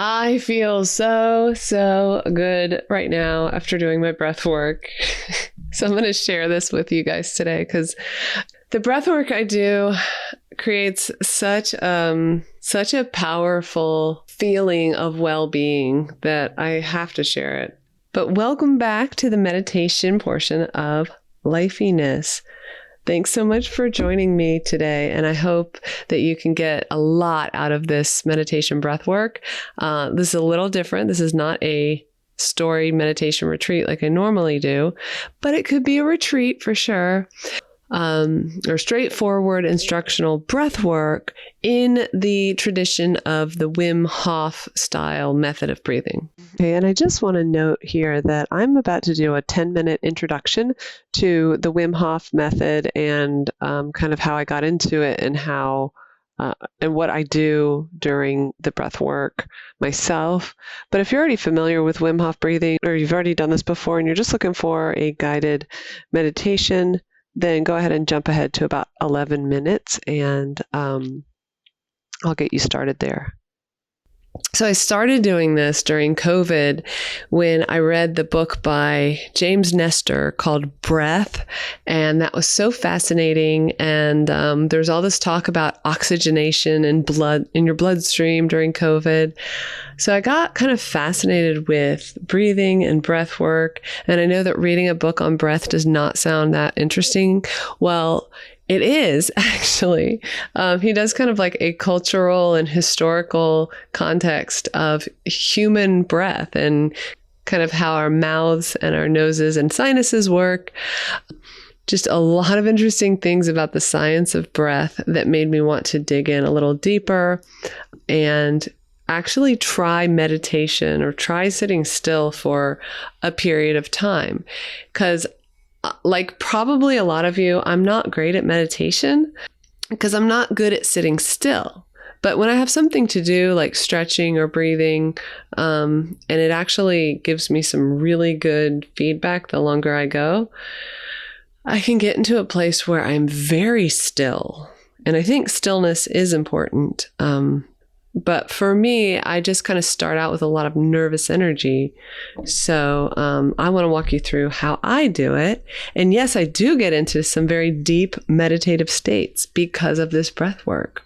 I feel so good right now after doing my breath work. So I'm going to share this with you guys today because the breath work I do creates such a powerful feeling of well-being that I have to share it. But welcome back to the meditation portion of Lifeiness. Thanks so much for joining me today, and I hope that you can get a lot out of this meditation breath work. This is a little different. This is not a story meditation retreat like I normally do, but it could be a retreat for sure. Or straightforward instructional breath work in the tradition of the Wim Hof style method of breathing. Okay, and I just want to note here that I'm about to do a 10-minute introduction to the Wim Hof method and kind of how I got into it and how and what I do during the breath work myself. But if you're already familiar with Wim Hof breathing, or you've already done this before and you're just looking for a guided meditation, then go ahead and jump ahead to about 11 minutes and I'll get you started there. So I started doing this during COVID when I read the book by James Nestor called Breath, and that was so fascinating. And there's all this talk about oxygenation and blood in your bloodstream during COVID. So I got kind of fascinated with breathing and breath work. And I know that reading a book on breath does not sound that interesting. Well, it is actually. He does kind of like a cultural and historical context of human breath and kind of how our mouths and our noses and sinuses work. Just a lot of interesting things about the science of breath that made me want to dig in a little deeper and actually try meditation or try sitting still for a period of time. Because like probably a lot of you, I'm not great at meditation because I'm not good at sitting still. But when I have something to do like stretching or breathing, and it actually gives me some really good feedback the longer I go, I can get into a place where I'm very still. And I think stillness is important. But for me, I just kind of start out with a lot of nervous energy. So I want to walk you through how I do it. And yes, I do get into some very deep meditative states because of this breath work.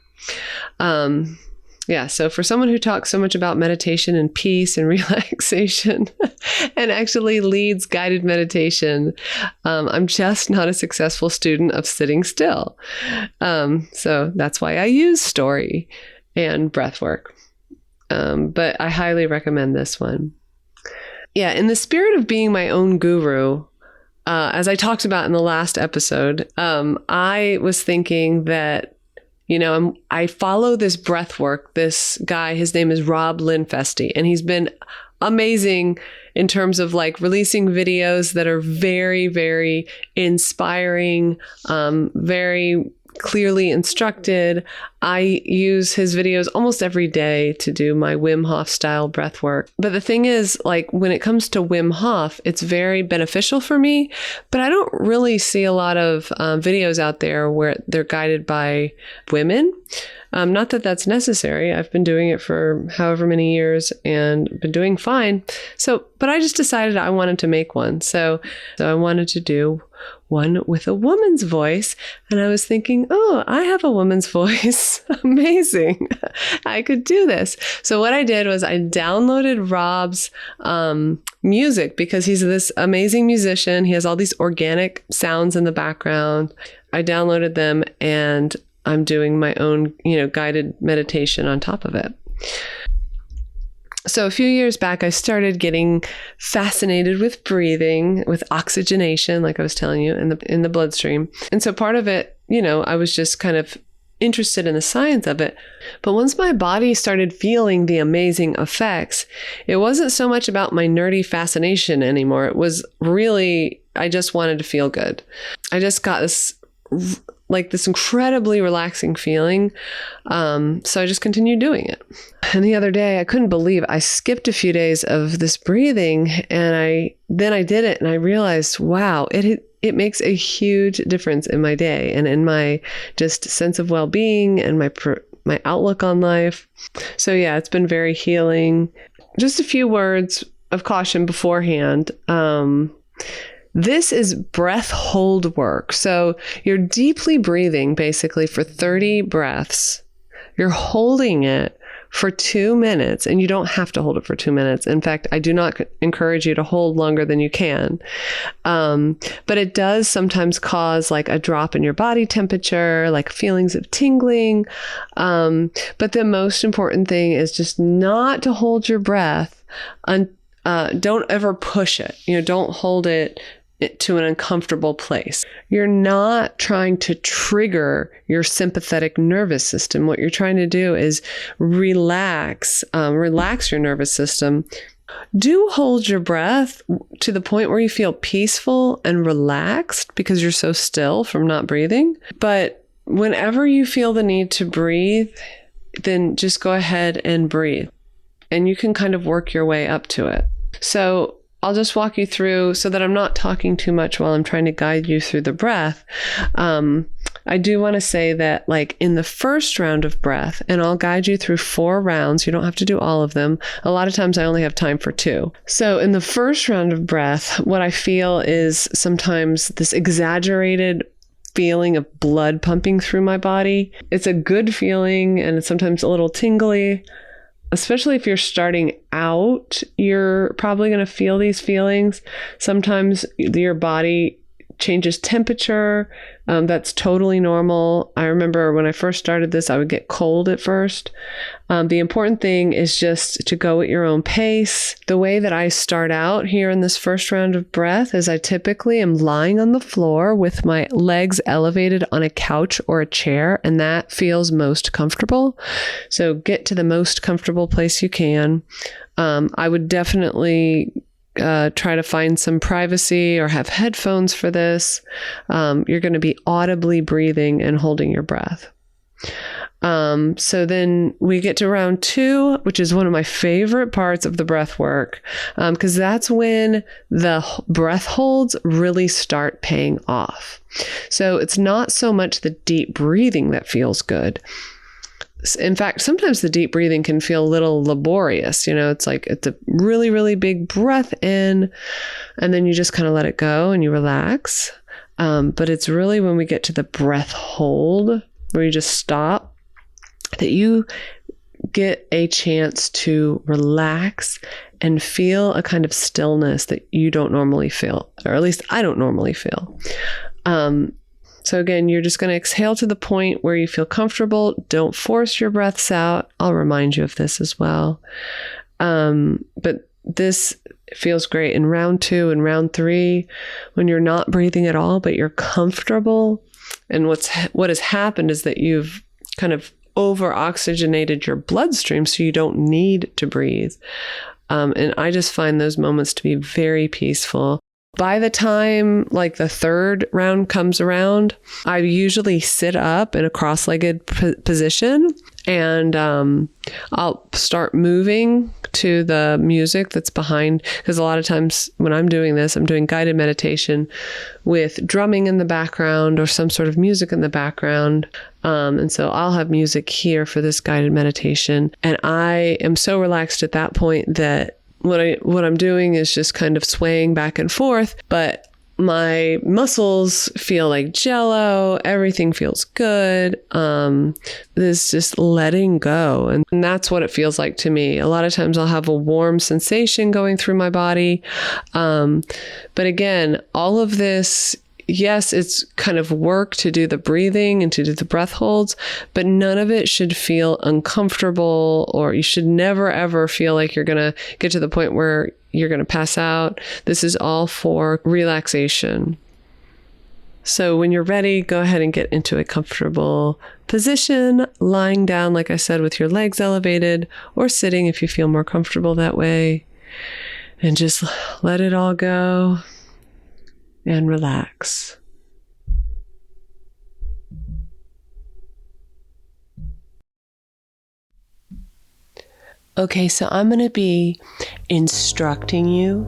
So for someone who talks so much about meditation and peace and relaxation and actually leads guided meditation, I'm just not a successful student of sitting still. So that's why I use story and breath work. But I highly recommend this one. Yeah, in the spirit of being my own guru, as I talked about in the last episode, I was thinking that, I follow this breath work, this guy, his name is Rob Lenfestey, and he's been amazing in terms of like releasing videos that are very, very inspiring, very clearly instructed. I use his videos almost every day to do my Wim Hof style breath work. But the thing is, like when it comes to Wim Hof, it's very beneficial for me, but I don't really see a lot of videos out there where they're guided by women. Not that that's necessary. I've been doing it for however many years and been doing fine. But I just decided I wanted to make one. So I wanted to do one with a woman's voice. And I was thinking, oh, I have a woman's voice. Amazing. I could do this. So what I did was I downloaded Rob's music because he's this amazing musician. He has all these organic sounds in the background. I downloaded them and I'm doing my own, guided meditation on top of it. So a few years back, I started getting fascinated with breathing, with oxygenation, like I was telling you, in the bloodstream. And so part of it, I was just kind of interested in the science of it. But once my body started feeling the amazing effects, it wasn't so much about my nerdy fascination anymore. It was really, I just wanted to feel good. I just got this incredibly relaxing feeling. So I just continued doing it. And the other day, I couldn't believe I skipped a few days of this breathing, and I did it, and I realized, wow, it makes a huge difference in my day and in my just sense of well-being and my my outlook on life. So yeah, it's been very healing. Just a few words of caution beforehand. This is breath hold work. So you're deeply breathing basically for 30 breaths. You're holding it for 2 minutes, and you don't have to hold it for 2 minutes. In fact, I do not encourage you to hold longer than you can. But it does sometimes cause like a drop in your body temperature, like feelings of tingling. But the most important thing is just not to hold your breath. Don't ever push it. Don't hold it to an uncomfortable place. You're not trying to trigger your sympathetic nervous system. What you're trying to do is relax your nervous system. Do hold your breath to the point where you feel peaceful and relaxed because you're so still from not breathing. But whenever you feel the need to breathe, then just go ahead and breathe. And you can kind of work your way up to it. So I'll just walk you through so that I'm not talking too much while I'm trying to guide you through the breath. I do want to say that like in the first round of breath, and I'll guide you through 4 rounds. You don't have to do all of them. A lot of times I only have time for 2. So in the first round of breath, what I feel is sometimes this exaggerated feeling of blood pumping through my body. It's a good feeling, and it's sometimes a little tingly. Especially if you're starting out, you're probably going to feel these feelings. Sometimes your body changes temperature. That's totally normal. I remember when I first started this, I would get cold at first. The important thing is just to go at your own pace. The way that I start out here in this first round of breath is I typically am lying on the floor with my legs elevated on a couch or a chair, and that feels most comfortable. So get to the most comfortable place you can. I would definitely try to find some privacy or have headphones for this. You're going to be audibly breathing and holding your breath. So then we get to round 2, which is one of my favorite parts of the breath work, because that's when the breath holds really start paying off. So it's not so much the deep breathing that feels good. In fact, sometimes the deep breathing can feel a little laborious. It's like it's a really, really big breath in, and then you just kind of let it go and you relax. But it's really when we get to the breath hold, where you just stop, that you get a chance to relax and feel a kind of stillness that you don't normally feel, or at least I don't normally feel. So again, you're just going to exhale to the point where you feel comfortable. Don't force your breaths out. I'll remind you of this as well. But this feels great in round 2 and round 3 when you're not breathing at all, but you're comfortable. And what has happened is that you've kind of over-oxygenated your bloodstream, so you don't need to breathe. And I just find those moments to be very peaceful. By the time like the 3rd round comes around, I usually sit up in a cross-legged position, and I'll start moving to the music that's behind, because a lot of times when I'm doing this, I'm doing guided meditation with drumming in the background or some sort of music in the background. And so I'll have music here for this guided meditation. And I am so relaxed at that point that what I'm doing is just kind of swaying back and forth, but my muscles feel like jello. Everything feels good. This just letting go. And that's what it feels like to me. A lot of times I'll have a warm sensation going through my body. But again, all of this, yes, it's kind of work to do the breathing and to do the breath holds, but none of it should feel uncomfortable, or you should never, ever feel like you're going to get to the point where you're going to pass out. This is all for relaxation. So when you're ready, go ahead and get into a comfortable position, lying down, like I said, with your legs elevated, or sitting if you feel more comfortable that way, and just let it all go. And relax. Okay, so I'm going to be instructing you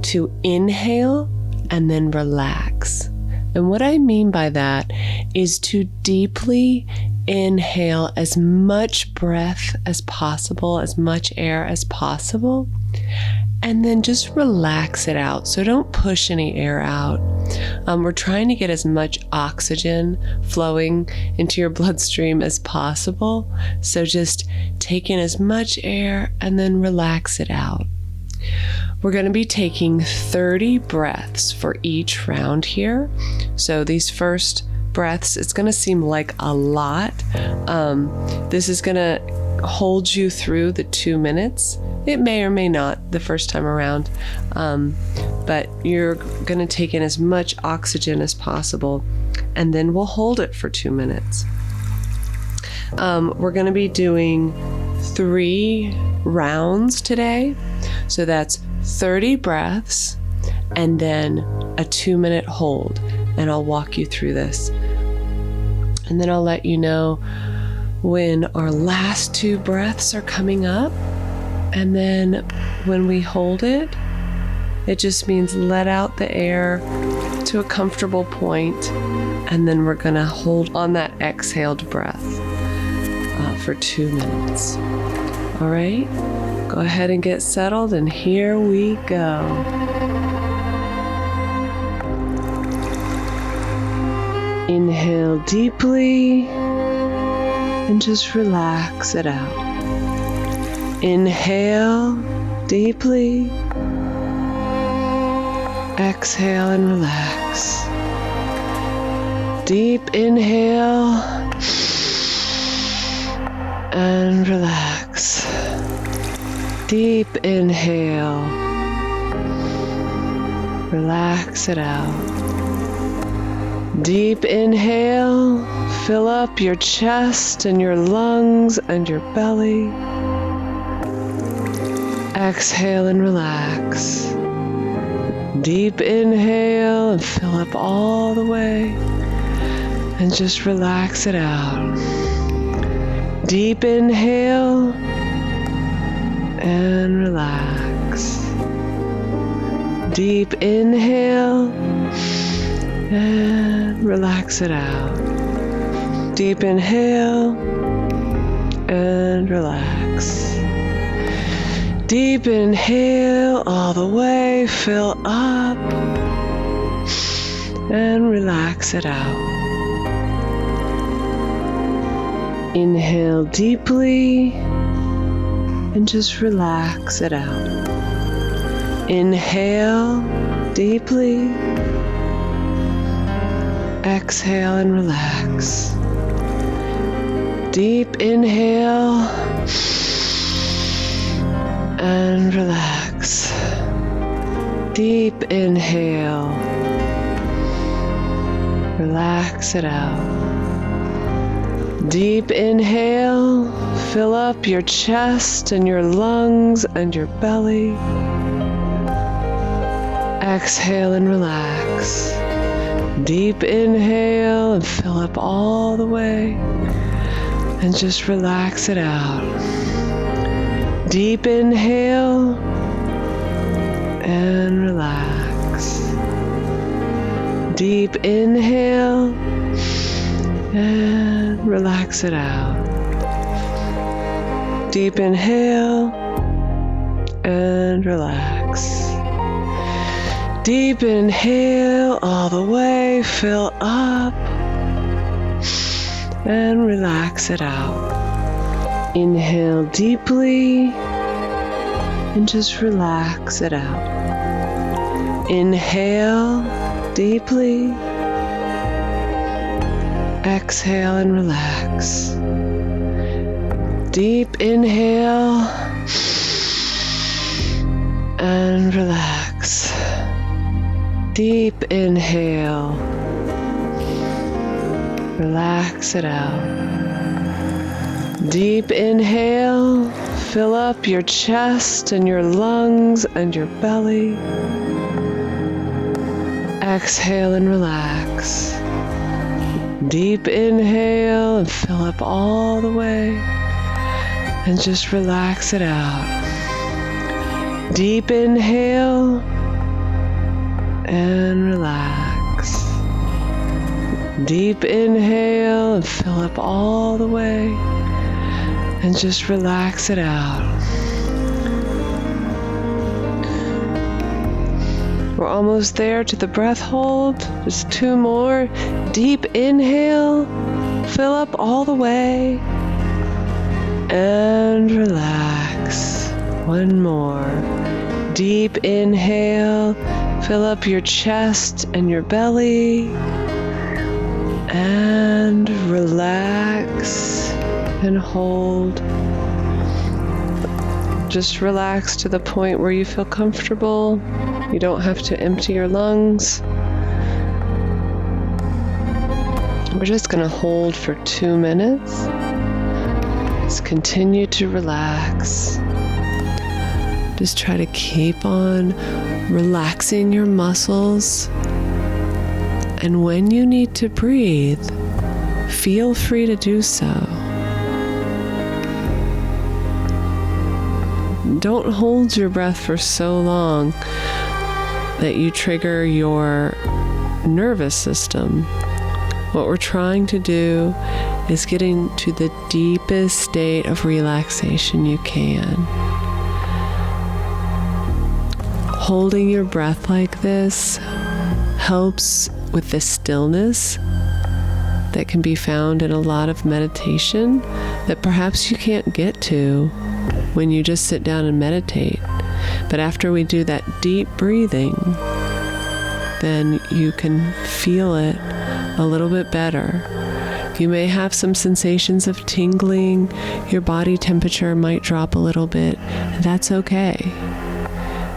to inhale and then relax. And what I mean by that is to deeply inhale as much breath as possible, as much air as possible, and then just relax it out. So don't push any air out. We're trying to get as much oxygen flowing into your bloodstream as possible. So just take in as much air and then relax it out. We're going to be taking 30 breaths for each round here. So these first breaths, it's going to seem like a lot. This is going to hold you through the 2 minutes. It may or may not the first time around, but you're going to take in as much oxygen as possible, and then we'll hold it for 2 minutes. We're going to be doing 3 rounds today. So that's 30 breaths and then a 2-minute hold. And I'll walk you through this. And then I'll let you know when our last 2 breaths are coming up. And then when we hold it, it just means let out the air to a comfortable point. And then we're going to hold on that exhaled breath for 2 minutes. All right, go ahead and get settled, and here we go. Inhale deeply and just relax it out. Inhale deeply. Exhale and relax. Deep inhale and relax. Deep inhale. Relax it out. Deep inhale. Fill up your chest and your lungs and your belly. Exhale and relax. Deep inhale and fill up all the way. And just relax it out. Deep inhale and relax. Deep inhale and relax it out. Deep inhale and relax. Deep inhale all the way, fill up and relax it out. Inhale deeply and just relax it out. Inhale deeply. Exhale and relax. Deep inhale and relax. Deep inhale. Relax it out. Deep inhale, fill up your chest and your lungs and your belly. Exhale and relax. Deep inhale and fill up all the way. And just relax it out. Deep inhale and relax. Deep inhale and relax it out. Deep inhale and relax. Deep inhale all the way, fill up and relax it out. Inhale deeply and just relax it out. Inhale deeply. Exhale and relax. Deep inhale and relax. Deep inhale. Relax it out. Deep inhale. Fill up your chest and your lungs and your belly. Exhale and relax. Deep inhale and fill up all the way. And just relax it out. Deep inhale and relax. Deep inhale and fill up all the way. And just relax it out. We're almost there to the breath hold. Just 2 more. Deep inhale. Fill up all the way. And relax. 1 more. Deep inhale. Fill up your chest and your belly. And relax and hold. Just relax to the point where you feel comfortable. You don't have to empty your lungs. We're just going to hold for 2 minutes. Just continue to relax. Just try to keep on relaxing your muscles. And when you need to breathe, feel free to do so. Don't hold your breath for so long that you trigger your nervous system. What we're trying to do is get into the deepest state of relaxation you can. Holding your breath like this helps with the stillness that can be found in a lot of meditation that perhaps you can't get to when you just sit down and meditate. But after we do that deep breathing, then you can feel it a little bit better. You may have some sensations of tingling. Your body temperature might drop a little bit. That's okay.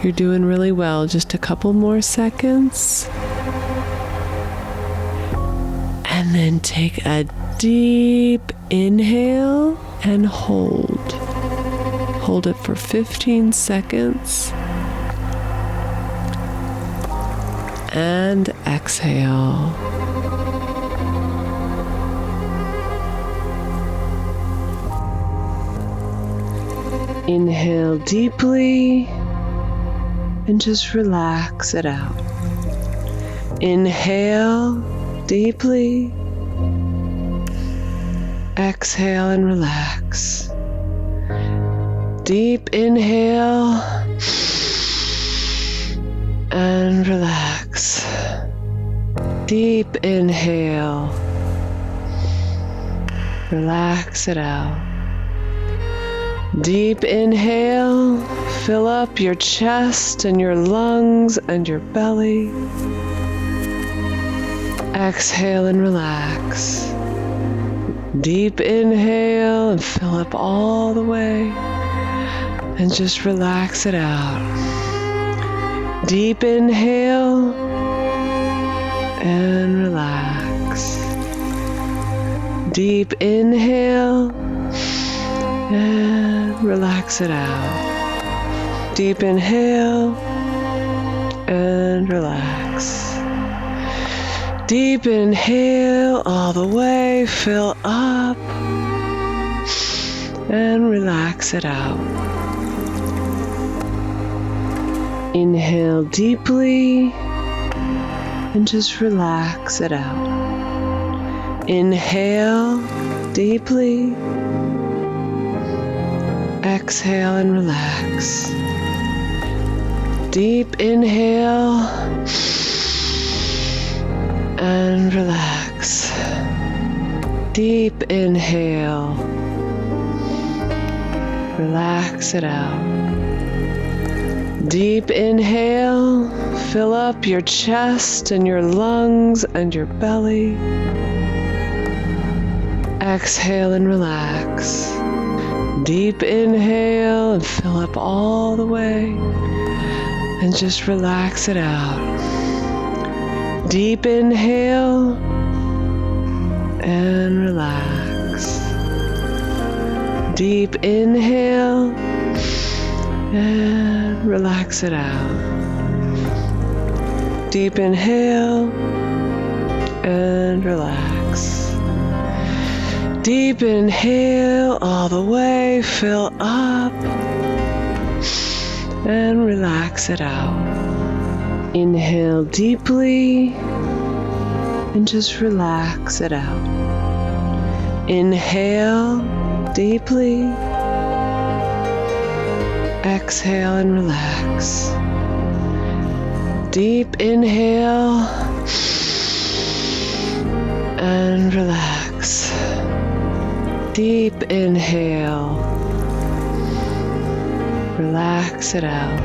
You're doing really well. Just a couple more seconds. And then take a deep inhale and hold. Hold it for 15 seconds. And exhale. Inhale deeply and just relax it out. Inhale deeply. Exhale and relax. Deep inhale and relax. Deep inhale. Relax it out. Deep inhale. Fill up your chest and your lungs and your belly. Exhale and relax. Deep inhale and fill up all the way. And just relax it out. Deep inhale and relax. Deep inhale and relax it out. Deep inhale and relax. Deep inhale all the way, fill up and relax it out. Inhale deeply and just relax it out. Inhale deeply. Exhale and relax. Deep inhale and relax. Deep inhale. Relax it out. Deep inhale. Fill up your chest and your lungs and your belly. Exhale and relax. Deep inhale and fill up all the way. And just relax it out. Deep inhale and relax. Deep inhale and relax it out. Deep inhale and relax. Deep inhale all the way, fill up and relax it out. Inhale deeply and just relax it out. Inhale deeply. Exhale and relax. Deep inhale and relax. Deep inhale. Relax it out.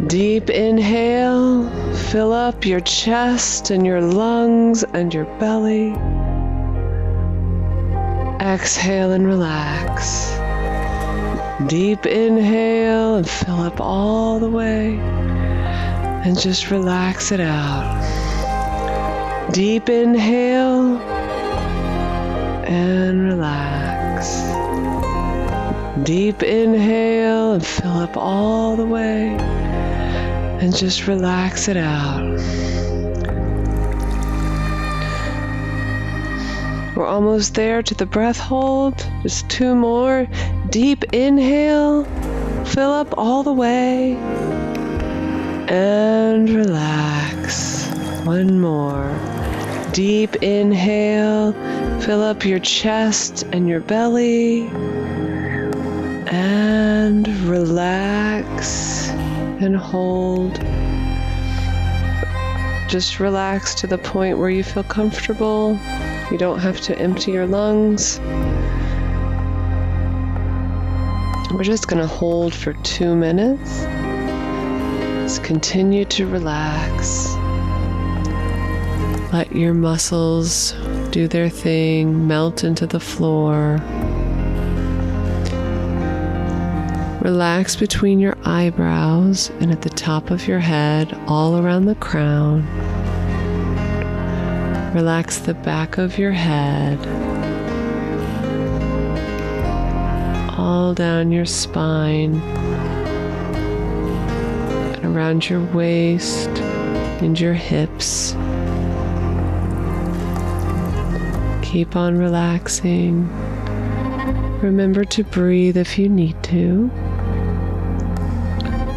Deep inhale. Fill up your chest and your lungs and your belly. Exhale and relax. Deep inhale and fill up all the way. And just relax it out. Deep inhale and relax. Deep inhale and fill up all the way. And just relax it out. We're almost there to the breath hold. Just 2 more. Deep inhale. Fill up all the way. And relax. 1 more. Deep inhale. Fill up your chest and your belly. And relax and hold. Just relax to the point where you feel comfortable. You don't have to empty your lungs. We're just going to hold for 2 minutes. Just continue to relax. Let your muscles do their thing, melt into the floor. Relax between your eyebrows and at the top of your head, all around the crown. Relax the back of your head, all down your spine, and around your waist and your hips. Keep on relaxing. Remember to breathe if you need to.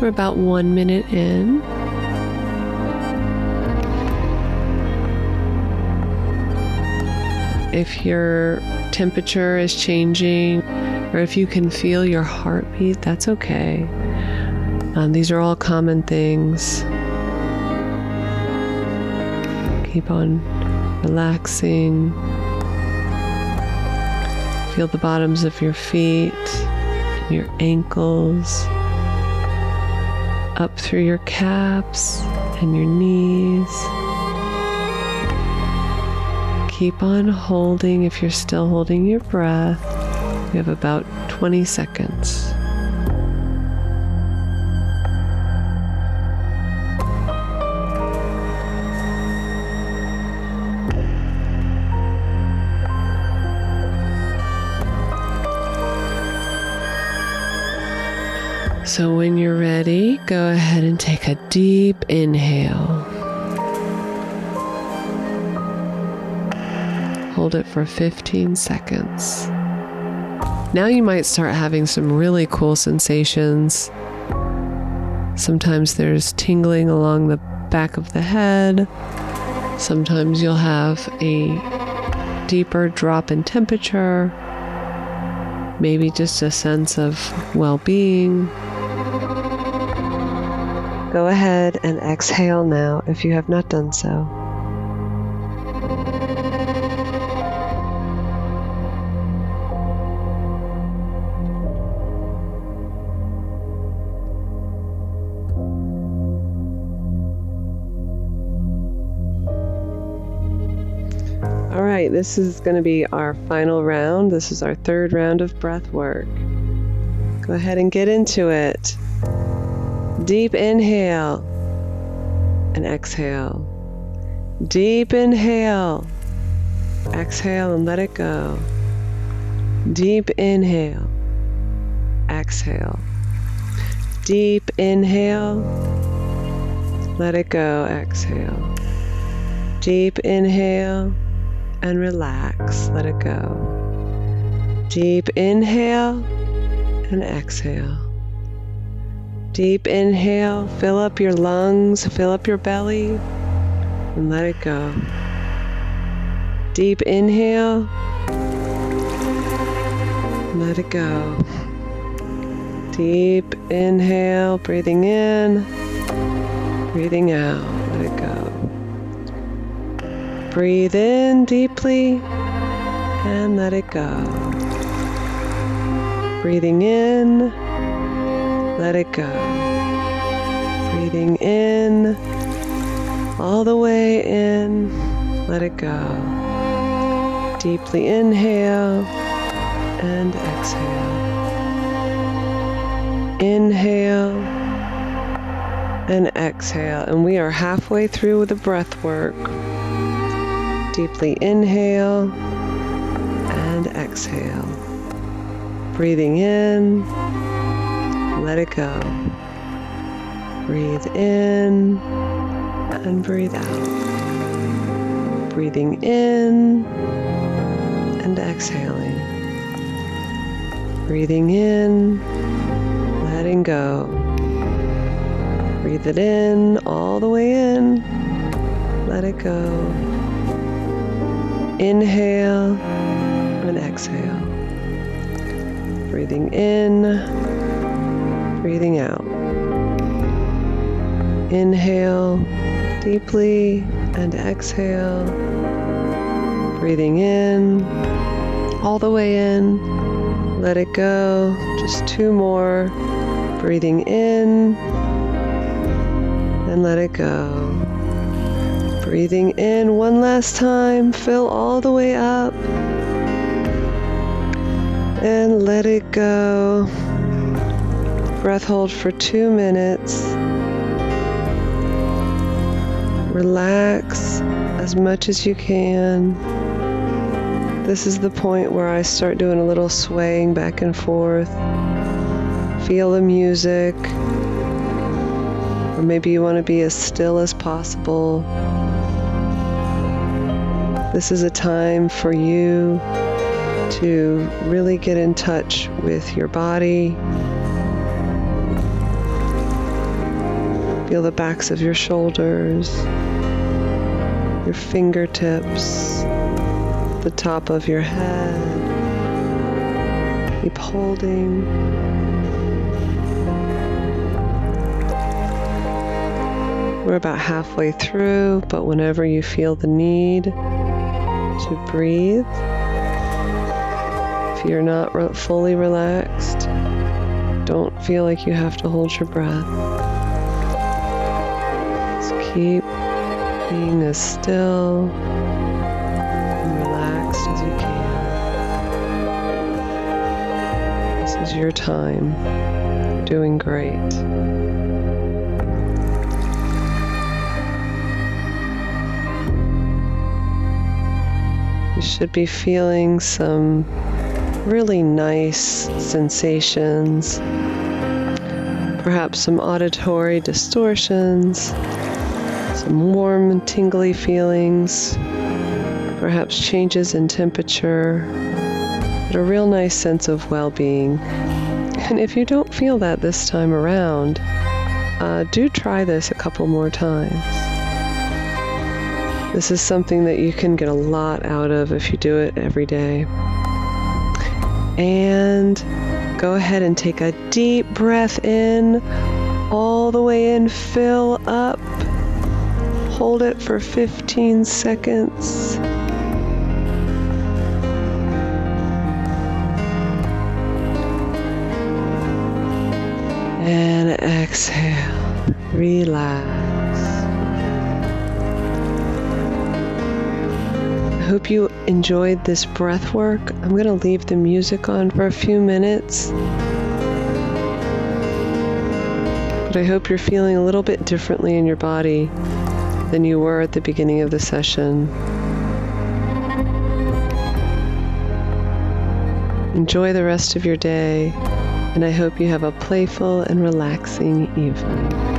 We're about 1 minute in. If your temperature is changing, or if you can feel your heartbeat, that's okay. These are all common things. Keep on relaxing. Feel the bottoms of your feet and your ankles, up through your calves and your knees. Keep on holding if you're still holding your breath. We have about 20 seconds. So when you're ready, go ahead and take a deep inhale. Hold it for 15 seconds. Now you might start having some really cool sensations. Sometimes there's tingling along the back of the head. Sometimes you'll have a deeper drop in temperature. Maybe just a sense of well-being. Go ahead and exhale now if you have not done so. All right, this is going to be our final round. This is our 3rd round of breath work. Go ahead and get into it. Deep inhale and exhale. Deep inhale. Exhale and let it go. Deep inhale. Exhale. Deep inhale. Let it go. Exhale. Deep inhale and relax. Let it go. Deep inhale and exhale. Deep inhale, fill up your lungs, fill up your belly. and let it go. Deep inhale. Let it go. Deep inhale, breathing in, breathing out. Let it go. Breathe in deeply and let it go. Breathing in, let it go. Breathing in, all the way in, let it go. Deeply inhale and exhale. Inhale and exhale. And we are halfway through the breath work. Deeply inhale and exhale. Breathing in, let it go. Breathe in and breathe out. Breathing in and exhaling. Breathing in, letting go. Breathe it in, all the way in. Let it go. Inhale and exhale. Breathing in, breathing out. Inhale deeply and exhale. Breathing in, all the way in. Let it go. Just 2 more. Breathing in and let it go. Breathing in one last time. Fill all the way up and let it go. Breath hold for 2 minutes. Relax as much as you can. This is the point where I start doing a little swaying back and forth. Feel the music. Or maybe you want to be as still as possible. This is a time for you to really get in touch with your body. Feel the backs of your shoulders, your fingertips, the top of your head. Keep holding. We're about halfway through, but whenever you feel the need to breathe, if you're not fully relaxed, don't feel like you have to hold your breath. Just keep being as still and relaxed as you can. This is your time. You're doing great. You should be feeling some really nice sensations, perhaps some auditory distortions, some warm and tingly feelings, perhaps changes in temperature, but a real nice sense of well-being. And if you don't feel that this time around, do try this a couple more times. This is something that you can get a lot out of if you do it every day. And go ahead and take a deep breath in, all the way in, fill up. Hold it for 15 seconds. And exhale, relax. I hope you enjoyed this breath work. I'm going to leave the music on for a few minutes. But I hope you're feeling a little bit differently in your body than you were at the beginning of the session. Enjoy the rest of your day, and I hope you have a playful and relaxing evening.